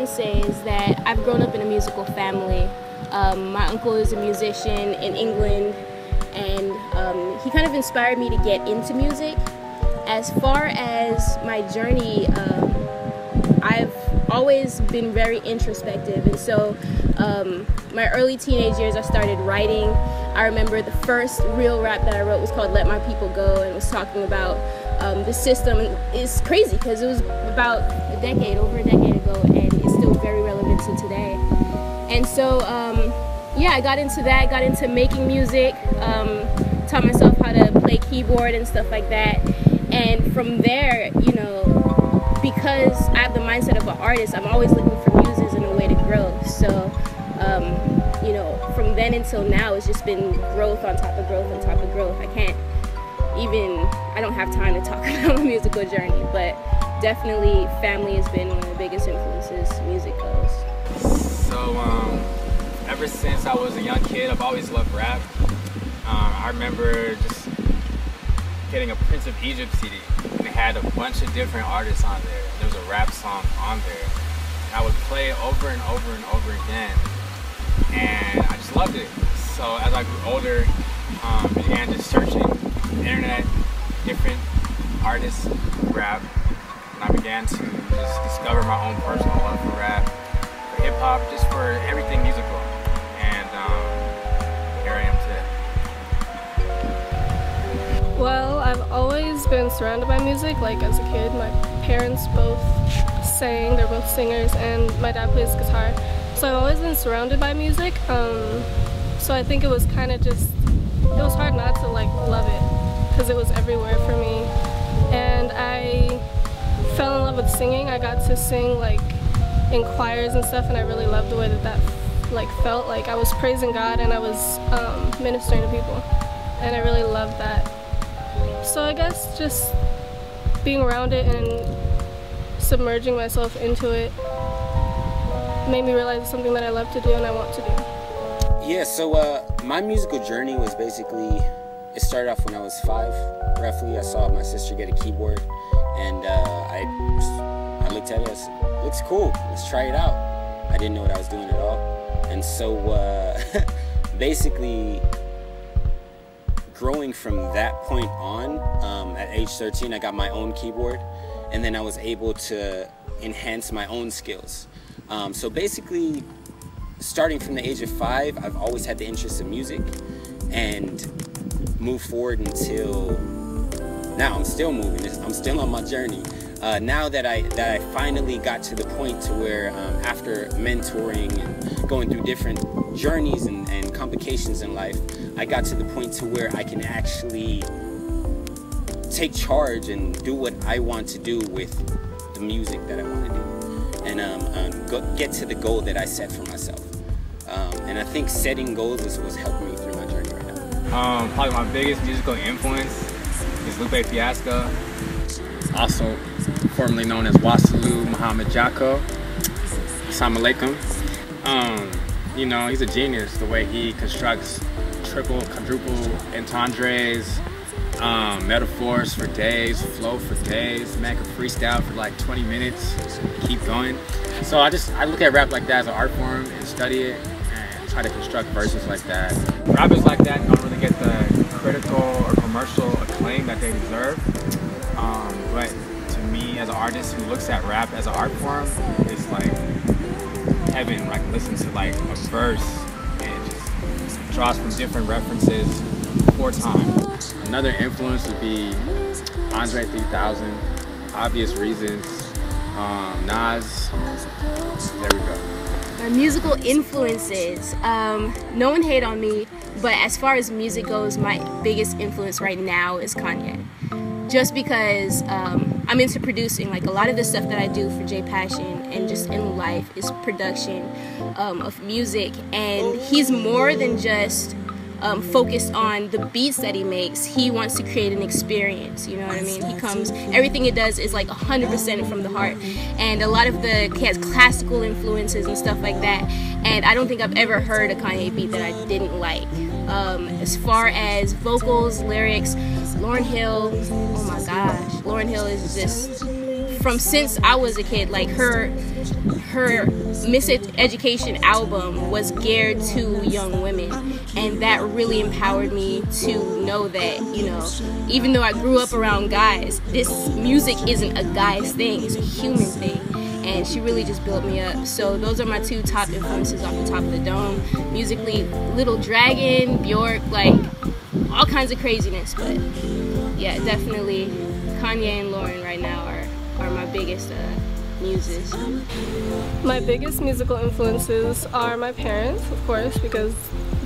say is that I've grown up in a musical family. My uncle is a musician in England, and he kind of inspired me to get into music. As far as my journey, I've always been very introspective, and so my early teenage years I started writing. I remember the first real rap that I wrote was called Let My People Go, and was talking about the system. It's crazy because it was about over a decade ago, and it's still very relevant to today. And so yeah, I got into that, got into making music, taught myself how to play keyboard and stuff like that. And from there, you know, because I have the mindset of an artist, I'm always looking for muses and a way to grow. So, you know, from then until now, it's just been growth on top of growth on top of growth. I don't have time to talk about my musical journey, but definitely family has been one of the biggest influences music goes. So, ever since I was a young kid, I've always loved rap. I remember just getting a Prince of Egypt CD, and it had a bunch of different artists on there. There was a rap song on there, and I would play it over and over and over again, and I just loved it. So as I grew older, began just searching the internet, different artists, rap, and I began to just discover my own personal love for rap, for hip hop, just for everything musical, and here I am today. Well, I've always been surrounded by music. Like as a kid, my parents both sang, they're both singers, and my dad plays guitar. So I've always been surrounded by music. So I think it was kind of just, it was hard not to like love it because it was everywhere for me. And I fell in love with singing. I got to sing like in choirs and stuff, and I really loved the way that like felt. Like I was praising God and I was ministering to people, and I really loved that. So I guess just being around it and submerging myself into it made me realize it's something that I love to do and I want to do. Yeah, so my musical journey was basically, it started off when I was 5, roughly. I saw my sister get a keyboard, and I looked at it, I said, looks cool, let's try it out. I didn't know what I was doing at all. And so basically, growing from that point on, at age 13, I got my own keyboard, and then I was able to enhance my own skills. So basically, starting from the age of 5, I've always had the interest in music, and moved forward until now. I'm still moving. I'm still on my journey. Now that I finally got to the point to where after mentoring and going through different journeys and complications in life, I got to the point to where I can actually take charge and do what I want to do with the music that I want to do, and get to the goal that I set for myself. And I think setting goals is what's helping me through my journey right now. Probably my biggest musical influence is Lupe Fiasco, also formerly known as Wasalu Muhammad Jacko. Assalamu alaikum. You know, he's a genius, the way he constructs triple, quadruple entendres, metaphors for days, flow for days. Man can freestyle for like 20 minutes, keep going. So I look at rap like that as an art form and study it and try to construct verses like that. Rappers like that don't really get the critical or commercial acclaim that they deserve. But to me, as an artist who looks at rap as an art form, it's like heaven. Like listen to like a verse and it just draws from different references for time. Another influence would be Andre 3000, Obvious Reasons, Nas. There we go. My musical influences, no one hate on me, but as far as music goes, my biggest influence right now is Kanye. Just because I'm into producing, like a lot of the stuff that I do for J.P.P and just in life is production of music, and he's more than just focused on the beats that he makes. He wants to create an experience, you know what I mean? Everything he does is like 100% from the heart, and a lot of he has classical influences and stuff like that, and I don't think I've ever heard a Kanye beat that I didn't like. As far as vocals, lyrics, Lauryn Hill, oh my gosh, Lauryn Hill is just from since I was a kid. Like her Miseducation album was geared to young women, and that really empowered me to know that, you know, even though I grew up around guys, this music isn't a guy's thing, it's a human thing. And she really just built me up. So those are my two top influences off the top of the dome. Musically, Little Dragon, Bjork, like all kinds of craziness. But yeah, definitely Kanye and Lauren right now are my biggest muses. My biggest musical influences are my parents, of course, because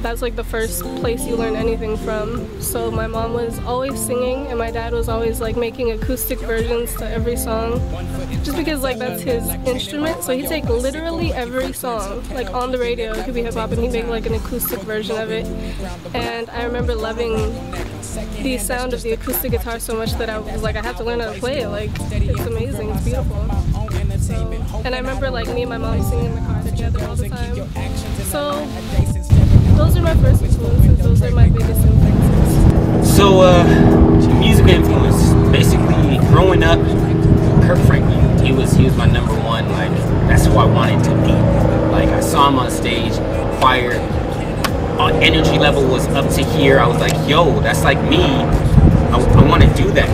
that's like the first place you learn anything from. So my mom was always singing and my dad was always like making acoustic versions to every song, just because like that's his instrument. So he'd take literally every song, like on the radio, it could be hip hop, and he'd make like an acoustic version of it. And I remember loving the sound of the acoustic guitar so much that I was like, I have to learn how to play it. Like, it's amazing, it's beautiful. And I remember like me and my mom singing in the car together all the time. So those are my first influences. Those are my biggest influences. So music influence, basically growing up, Kirk Franklin, he was my number one. Like, that's who I wanted to be. Like, I saw him on stage, choir, energy level was up to here. I was like, yo, that's like me. I want to do that,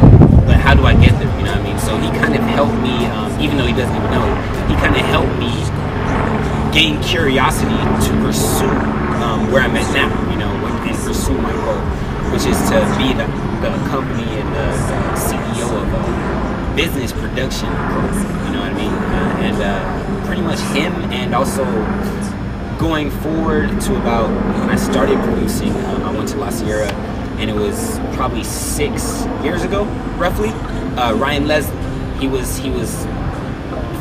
but how do I get there? You know what I mean? So he kind of helped me, even though he doesn't even know, he kind of helped me gain curiosity to pursue where I'm at now, you know, and pursue my goal, which is to be the company and the CEO of a business production group, you know what I mean? And pretty much him, and also going forward to about when I started producing, I went to La Sierra, and it was probably 6 years ago, roughly. Ryan Leslie, he was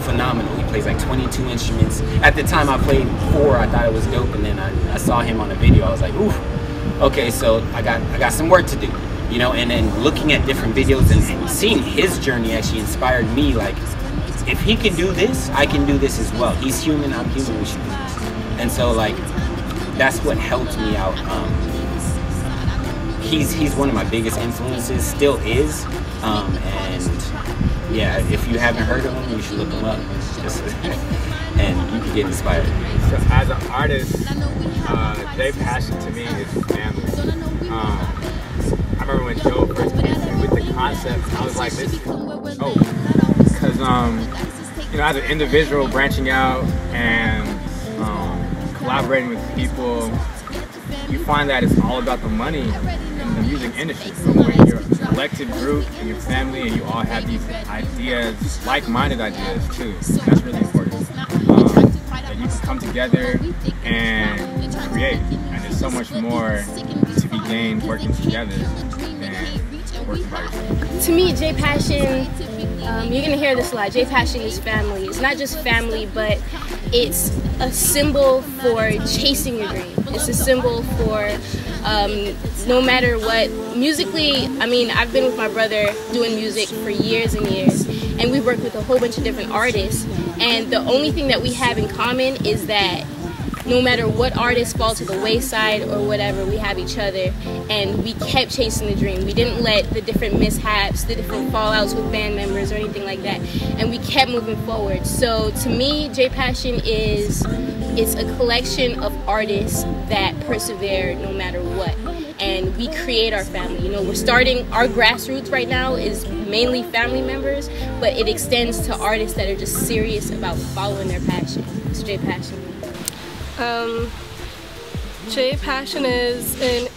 phenomenal. He plays like 22 instruments. At the time I played 4, I thought it was dope, and then I saw him on a video. I was like, oof, okay, so I got some work to do, you know. And then looking at different videos and seeing his journey actually inspired me. Like, if he can do this, I can do this as well. He's human, I'm human, we should do this. And so, like, that's what helped me out. He's one of my biggest influences, still is, and yeah, if you haven't heard of him, you should look him up, and you can get inspired. So as an artist, J.P.P to me is family. I remember when Joe first came to me with the concept, I was like, this is dope, because you know, as an individual branching out and collaborating with people, you find that it's all about the money in the music industry. But when you're a collective group and your family and you all have these ideas, like-minded ideas too, that's really important. That you can come together and create. And there's so much more to be gained working together than working by yourself. To me, J.P.P, you're gonna hear this a lot, J.P.P is family. It's not just family, but it's a symbol for chasing your dream. It's a symbol for no matter what. Musically, I mean, I've been with my brother doing music for years and years, and we work with a whole bunch of different artists, and the only thing that we have in common is that no matter what artists fall to the wayside or whatever, we have each other, and we kept chasing the dream. We didn't let the different mishaps, the different fallouts with band members or anything like that, and we kept moving forward. So to me, J.P.P it's a collection of artists that persevere no matter what, and we create our family. You know, we're starting, our grassroots right now is mainly family members, but it extends to artists that are just serious about following their passion. It's J.P.P. J.P.P is an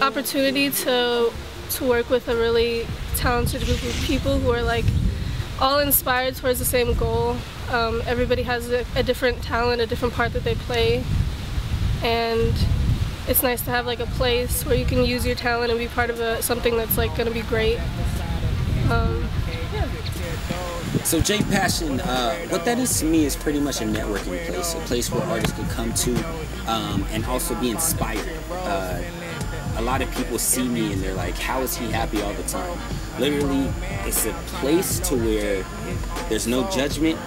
opportunity to work with a really talented group of people who are like all inspired towards the same goal. Everybody has a different talent, a different part that they play, and it's nice to have like a place where you can use your talent and be part of something that's like going to be great. So J.P.P, what that is to me is pretty much a networking place, a place where artists can come to and also be inspired. A lot of people see me and they're like, how is he happy all the time? Literally, it's a place to where there's no judgment.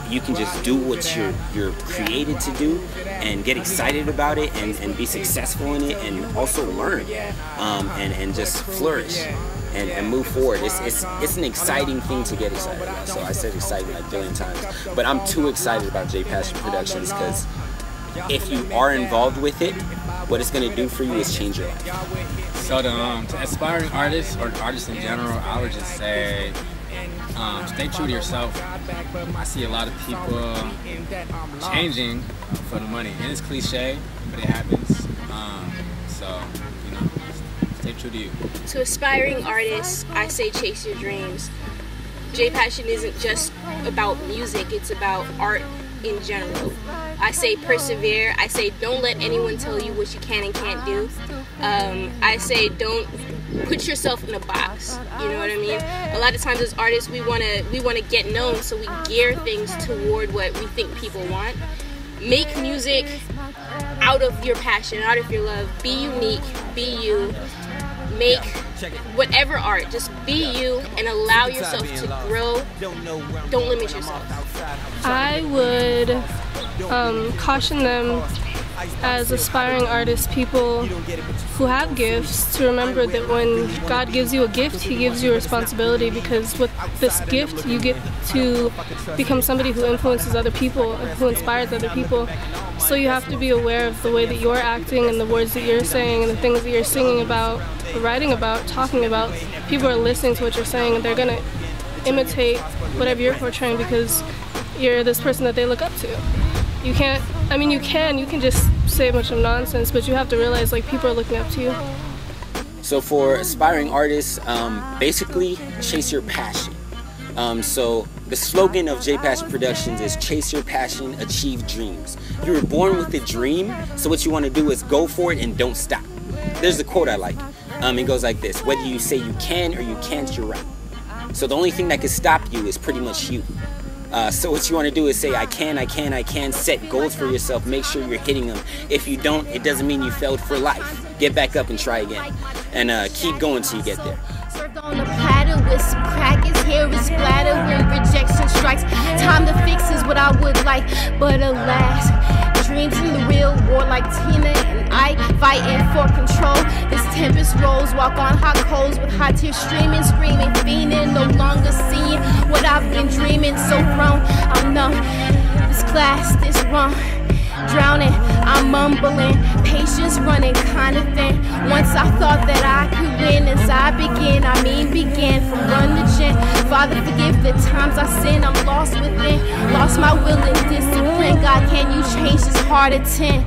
You can just do what you're created to do and get excited about it and be successful in it, and also learn and just flourish. and move forward. It's an exciting thing to get excited about. So I said exciting like a billion times, but I'm too excited about J.P.P Productions because if you are involved with it, what it's going to do for you is change your life. So to aspiring artists or artists in general, I would just say stay true to yourself. I see a lot of people changing for the money. It is cliche, but it happens. So, you know, stay true to you. To aspiring artists, I say chase your dreams. J.P.P isn't just about music, it's about art in general. I say persevere. I say don't let anyone tell you what you can and can't do. I say don't put yourself in a box. You know what I mean? A lot of times as artists, we wanna get known, so we gear things toward what we think people want. Make music out of your passion, out of your love. Be unique. Be you. Make whatever art. Just be you and allow yourself to grow. Don't limit yourself. I would caution them as aspiring artists, people who have gifts, to remember that when God gives you a gift, He gives you a responsibility, because with this gift you get to become somebody who influences other people, who inspires other people. So you have to be aware of the way that you're acting and the words that you're saying and the things that you're singing about, writing about, talking about. People are listening to what you're saying and they're going to imitate whatever you're portraying because you're this person that they look up to. You can't, I mean you can just say a bunch of nonsense, but you have to realize like people are looking up to you. So for aspiring artists, basically chase your passion. So the slogan of J.P.P Productions is chase your passion, achieve dreams. You were born with a dream, so what you want to do is go for it and don't stop. There's a quote I like. It goes like this: whether you say you can or you can't, you're right. So the only thing that can stop you is pretty much you. So what you want to do is say, I can, set goals for yourself, make sure you're hitting them. If you don't, it doesn't mean you failed for life. Get back up and try again. And keep going till you get there. Served on a platter with some crackers, hair is splattered when rejection strikes. Time to fix is what I would like, but alas, dreams in the real war like Tina and Ike fighting for control. This tempest rolls, walk on hot coals with hot tears streaming, screaming, fiending, no longer seeing what I've been dreaming. So grown, I'm numb. This class, this wrong. Drowning, I'm mumbling, patience running kind of thin. Once I thought that I could win, as I began from run to gin. Father, forgive the times I sin, I'm lost within, lost my will and discipline. God, can you change this heart of tin?